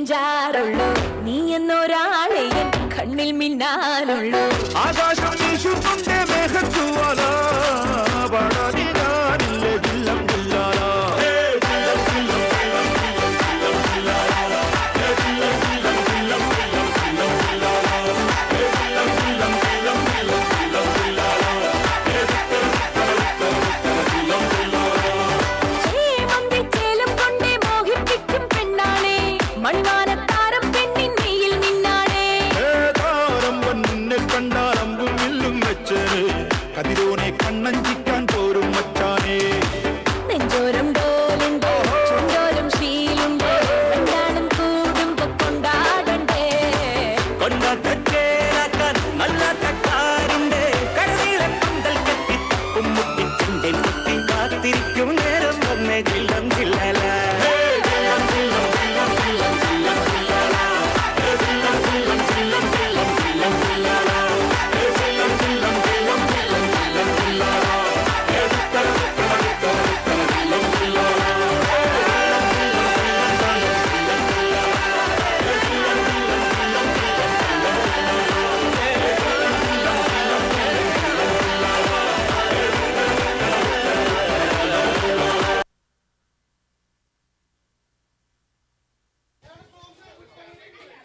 കൊഞ്ചാറുള്ളൂ നീ എന്നൊരാളെ കണ്ണിൽ മിന്നാലുള്ളൂ ആകാശം വീശുന്നുണ്ട് മേഘച്ചുവാല പാടാനില്ല ജില്ലം ജില്ലാല കതിരോനെ കണ്ണഞ്ചിക്കാൻ പോരും മച്ചാനേ നെഞ്ചോരം ഡോലുണ്ട് ചുണ്ടോരം ശീലുണ്ട് കണ്ടാലും കൂടുമ്പോ കൊണ്ടാടണ്ടേ കൊണ്ടാട്ടേലാക്കാൻ നല്ല തക്കാരുണ്ട് കടലിലെ പന്തൽ കെട്ടി കുമ്മുട്ടിച്ചിന്റെ മുട്ടി കാത്തിരിക്കും നേരം വന്നേ ജില്ലം ജില്ലല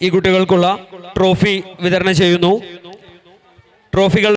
ഈ കുട്ടികൾക്കുള്ള ട്രോഫി വിതരണം ചെയ്യുന്നു. ട്രോഫികൾ